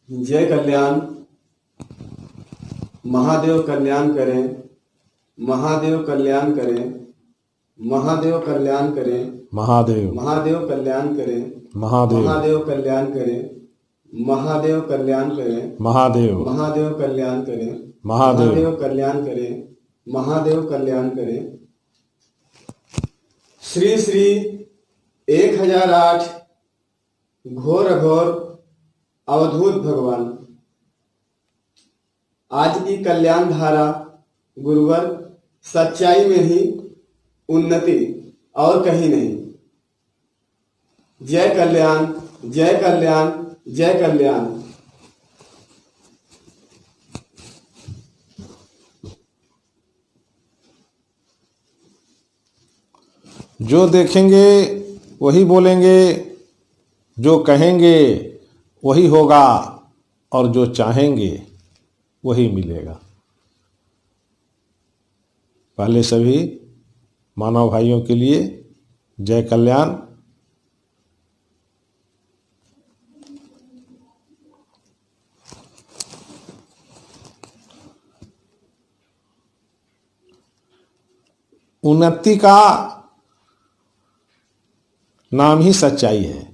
जय कल्याण। महादेव कल्याण करें, महादेव कल्याण करें, महादेव कल्याण करें, महादेव महादेव कल्याण करें, महादेव महादेव कल्याण करें, महादेव कल्याण करें, महादेव महादेव कल्याण करें, महादेव महादेव कल्याण करें, महादेव कल्याण करें। श्री श्री 1008 घोर अघोर अवधूत भगवान। आज की कल्याण धारा गुरुवर सच्चाई में ही उन्नति और कहीं नहीं। जय कल्याण, जय कल्याण, जय कल्याण। जो देखेंगे वही बोलेंगे, जो कहेंगे वही होगा और जो चाहेंगे वही मिलेगा। पहले सभी मानव भाइयों के लिए जय कल्याण। उन्नति का नाम ही सच्चाई है।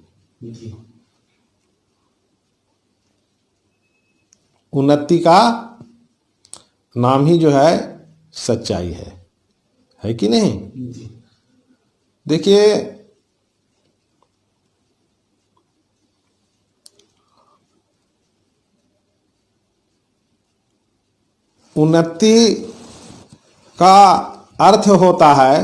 उन्नति का नाम ही जो है सच्चाई है कि नहीं? देखिए, उन्नति का अर्थ होता है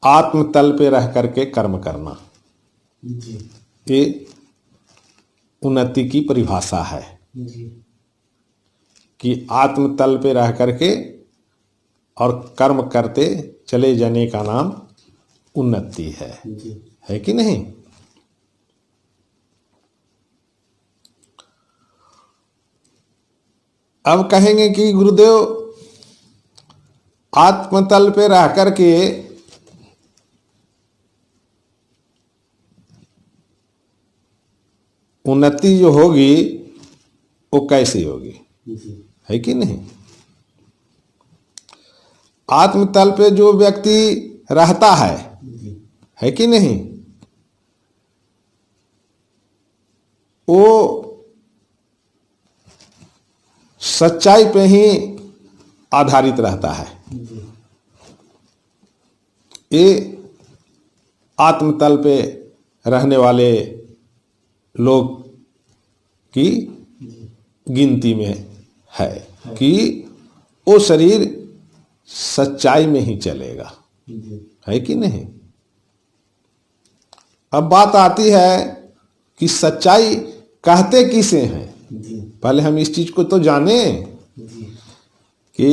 आत्म तल पे रह करके कर्म करना। ये उन्नति की परिभाषा है कि आत्म तल पे रह करके और कर्म करते चले जाने का नाम उन्नति है कि नहीं? अब कहेंगे कि गुरुदेव आत्म तल पे रह करके उन्नति जो होगी वो कैसे होगी, है कि नहीं? आत्मतल पे जो व्यक्ति रहता है कि नहीं, वो सच्चाई पे ही आधारित रहता है। ये आत्मतल पे रहने वाले लोग की गिनती में है कि वो शरीर सच्चाई में ही चलेगा, है कि नहीं? अब बात आती है कि सच्चाई कहते किसे हैं। पहले हम इस चीज को तो जाने कि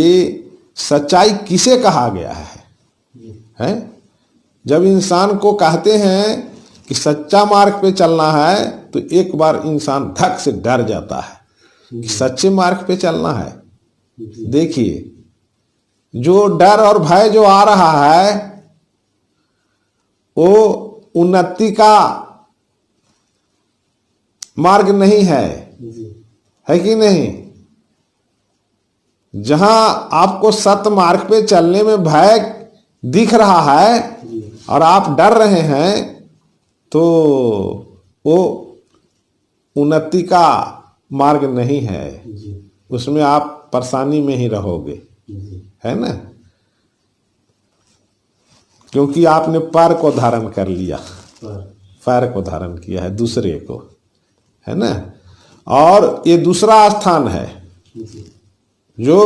सच्चाई किसे कहा गया है? जब इंसान को कहते हैं कि सच्चा मार्ग पे चलना है तो एक बार इंसान धक से डर जाता है कि सच्चे मार्ग पे चलना है। देखिए, जो डर और भय जो आ रहा है वो उन्नति का मार्ग नहीं है कि नहीं? जहां आपको सत्य मार्ग पे चलने में भय दिख रहा है और आप डर रहे हैं तो वो उन्नति का मार्ग नहीं है। उसमें आप परेशानी में ही रहोगे, है ना? क्योंकि आपने पैर को धारण कर लिया, पैर को धारण किया है दूसरे को, है ना? और ये दूसरा स्थान है जो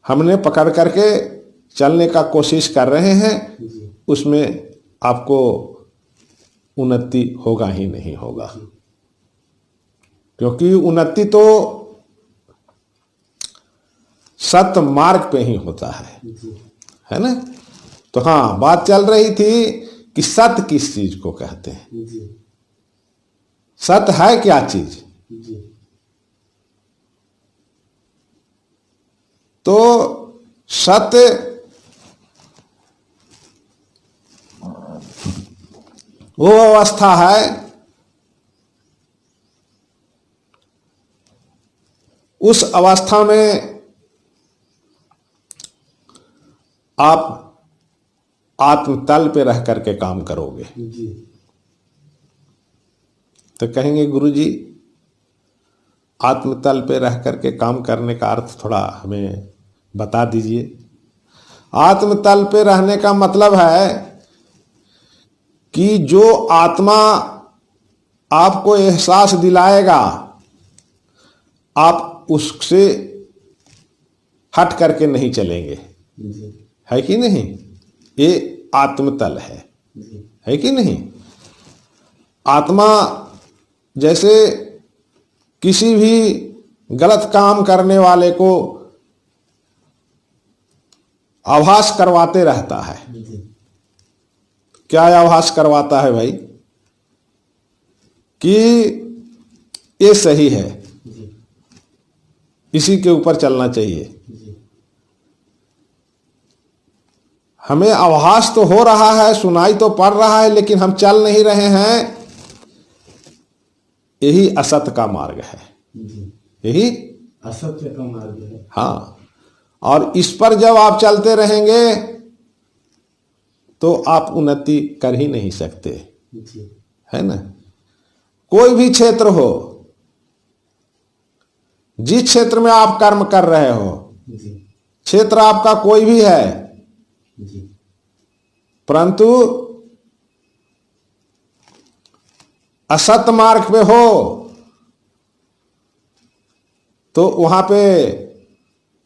हमने पकड़ करके चलने का कोशिश कर रहे हैं। उसमें आपको उन्नति होगा ही नहीं होगा, क्योंकि उन्नति तो सत्य मार्ग पे ही होता है ना? तो हाँ, बात चल रही थी कि सत्य किस चीज को कहते हैं। सत्य है क्या चीज? तो सत्य वो अवस्था है उस अवस्था में आप आत्मतल पे रह करके काम करोगे। जी तो कहेंगे गुरुजी आत्मतल पे रह करके काम करने का अर्थ थोड़ा हमें बता दीजिए। आत्मतल पे रहने का मतलब है कि जो आत्मा आपको एहसास दिलाएगा आप उससे हट करके नहीं चलेंगे, जी है कि नहीं? ये आत्मतल है कि नहीं? आत्मा जैसे किसी भी गलत काम करने वाले को आभास करवाते रहता है। जी क्या आभास करवाता है भाई? कि ये सही है, जी इसी के ऊपर चलना चाहिए। जी हमें आभास तो हो रहा है, सुनाई तो पड़ रहा है, लेकिन हम चल नहीं रहे हैं। यही असत का मार्ग है, जी यही असत्य का मार्ग है। हाँ। और इस पर जब आप चलते रहेंगे तो आप उन्नति कर ही नहीं सकते, जी है ना? कोई भी क्षेत्र हो, जिस क्षेत्र में आप कर्म कर रहे हो, जी क्षेत्र आपका कोई भी है, जी परंतु असत मार्ग पे हो तो वहां पे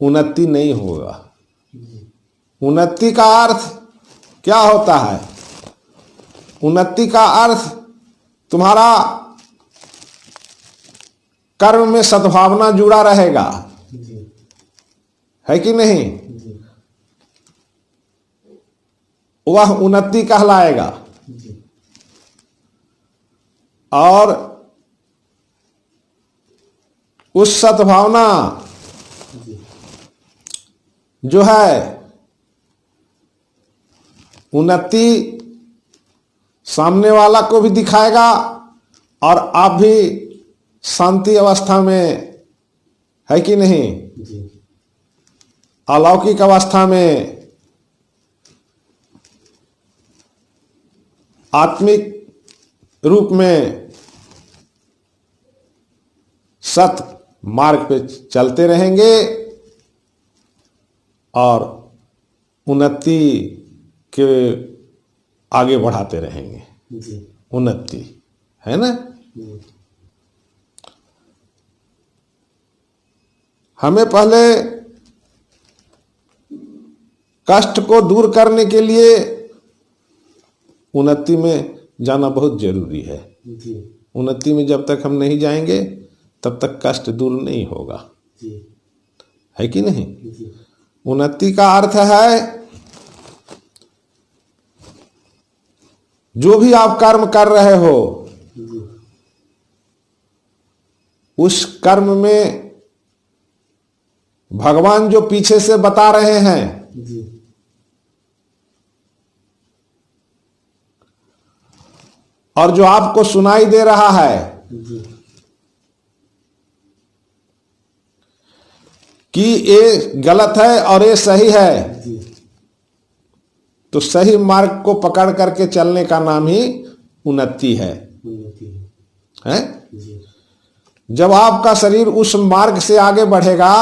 उन्नति नहीं होगा। उन्नति का अर्थ क्या होता है? उन्नति का अर्थ तुम्हारा कर्म में सद्भावना जुड़ा रहेगा, जी है कि नहीं? जी वह उन्नति कहलाएगा। जी और उस सद्भावना जी जो है उन्नति सामने वाला को भी दिखाएगा और आप भी शांति अवस्था में, है कि नहीं? जी अलौकिक अवस्था में आत्मिक रूप में सत मार्ग पे चलते रहेंगे और उन्नति के आगे बढ़ाते रहेंगे। जी उन्नति है ना? जी हमें पहले कष्ट को दूर करने के लिए उन्नति में जाना बहुत जरूरी है। जी उन्नति में जब तक हम नहीं जाएंगे तब तक कष्ट दूर नहीं होगा, जी है कि नहीं? जी उन्नति का अर्थ है जो भी आप कर्म कर रहे हो जी उस कर्म में भगवान जो पीछे से बता रहे हैं जी और जो आपको सुनाई दे रहा है जी कि ये गलत है और ये सही है, जी तो सही मार्ग को पकड़ करके चलने का नाम ही उन्नति है। उन्नति हैं? जी जब आपका शरीर उस मार्ग से आगे बढ़ेगा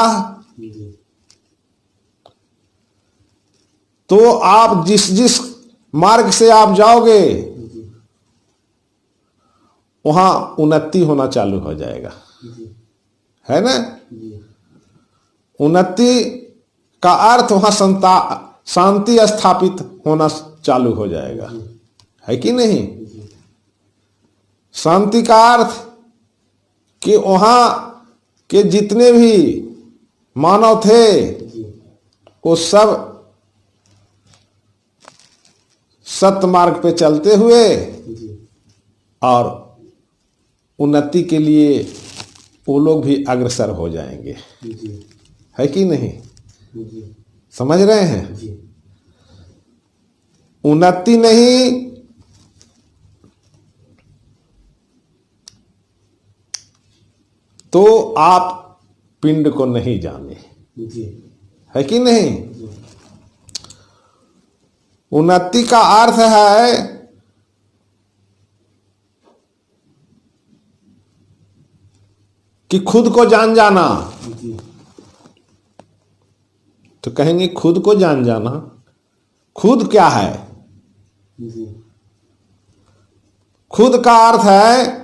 जी तो आप जिस जिस मार्ग से आप जाओगे जी वहां उन्नति होना चालू हो जाएगा, जी है ना? जी उन्नति का अर्थ वहां शांति स्थापित होना चालू हो जाएगा, है कि नहीं? शांति का अर्थ कि वहां के जितने भी मानव थे वो सब सत्य मार्ग पे चलते हुए और उन्नति के लिए वो लोग भी अग्रसर हो जाएंगे, है कि नहीं? समझ रहे हैं? उन्नति नहीं तो आप पिंड को नहीं जाने, जी है कि नहीं। उन्नति का अर्थ है कि खुद को जान जाना। जी तो कहेंगे खुद को जान जाना, खुद क्या है। जी खुद का अर्थ है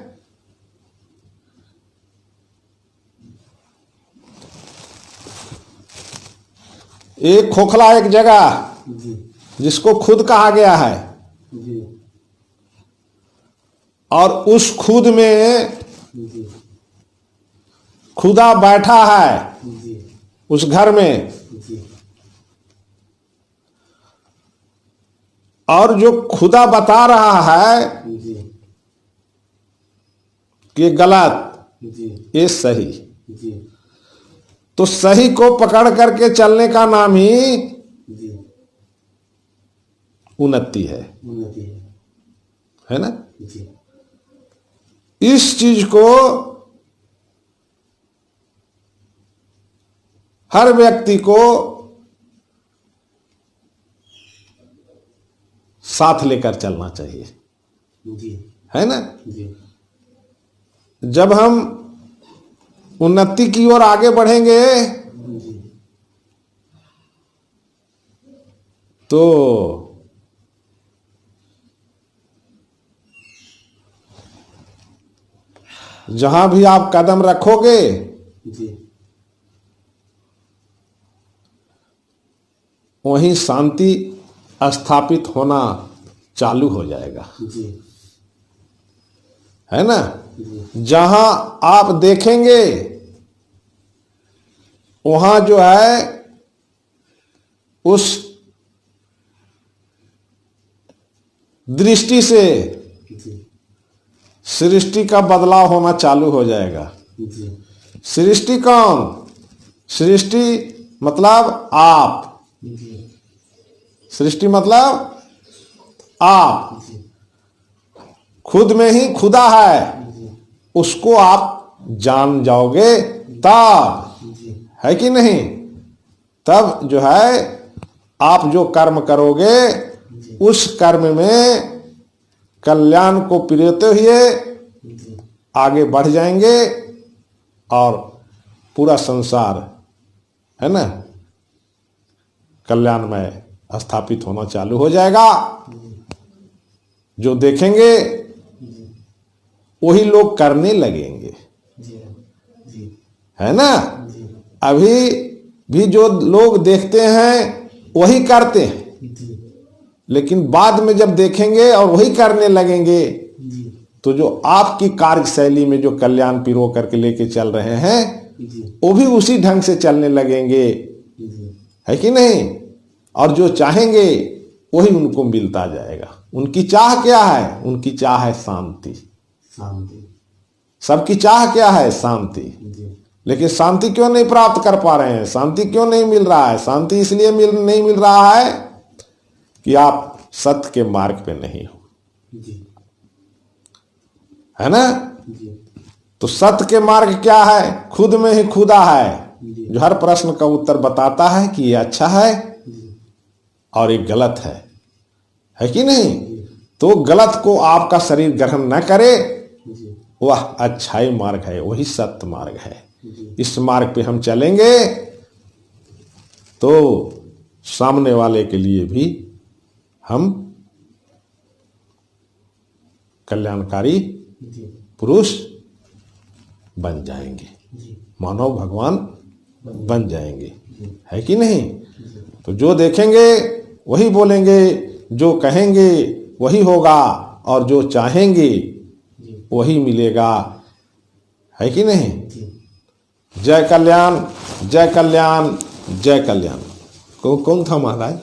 एक खोखला एक जगह जी जिसको खुद कहा गया है, जी और उस खुद में जी खुदा बैठा है जी उस घर में, जी और जो खुदा बता रहा है जी कि ये गलत जी ये सही, जी तो सही को पकड़ करके चलने का नाम ही जी उन्नति है उन्नति है ना। जी इस चीज को हर व्यक्ति को साथ लेकर चलना चाहिए, जी है ना। जी जब हम उन्नति की ओर आगे बढ़ेंगे जी तो जहां भी आप कदम रखोगे जी वहीं शांति स्थापित होना चालू हो जाएगा, जी है ना। जी जहां आप देखेंगे वहां जो है उस दृष्टि से जी सृष्टि का बदलाव होना चालू हो जाएगा। जी सृष्टि कौन? सृष्टि मतलब आप, जी सृष्टि मतलब आप, जी खुद में ही खुदा है, जी उसको आप जान जाओगे तब, जी है कि नहीं। तब जो है आप जो कर्म करोगे उस कर्म में कल्याण को प्रेरते हुए जी आगे बढ़ जाएंगे और पूरा संसार है ना कल्याणमय स्थापित होना चालू हो जाएगा। जो देखेंगे वही लोग करने लगेंगे, जी जी है ना। जी अभी भी जो लोग देखते हैं वही करते हैं, जी लेकिन बाद में जब देखेंगे और वही करने लगेंगे जी तो जो आपकी कार्यशैली में जो कल्याण पिरो करके लेके चल रहे हैं जी वो भी उसी ढंग से चलने लगेंगे, जी है कि नहीं। और जो चाहेंगे वही उनको मिलता जाएगा। उनकी चाह क्या है? उनकी चाह है शांति। शांति। सबकी चाह क्या है? शांति। जी लेकिन शांति क्यों नहीं प्राप्त कर पा रहे हैं? शांति क्यों नहीं मिल रहा है? शांति इसलिए नहीं मिल रहा है कि आप सत्य के मार्ग पे नहीं हो, जी है ना। जी तो सत्य के मार्ग क्या है? खुद में ही खुदा है जी जो हर प्रश्न का उत्तर बताता है कि ये अच्छा है जी और ये गलत है कि नहीं। तो गलत को आपका शरीर ग्रहण न करे, जी वह अच्छाई मार्ग है, वही सत्य मार्ग है। जी इस मार्ग पे हम चलेंगे तो सामने वाले के लिए भी हम कल्याणकारी जी पुरुष बन जाएंगे, जी मानव भगवान बन जाएंगे, जी है कि नहीं। तो जो देखेंगे वही बोलेंगे, जो कहेंगे वही होगा और जो चाहेंगे जी वही मिलेगा, है कि नहीं। जी जय कल्याण, जय कल्याण, जय कल्याण। कौन था महाराज?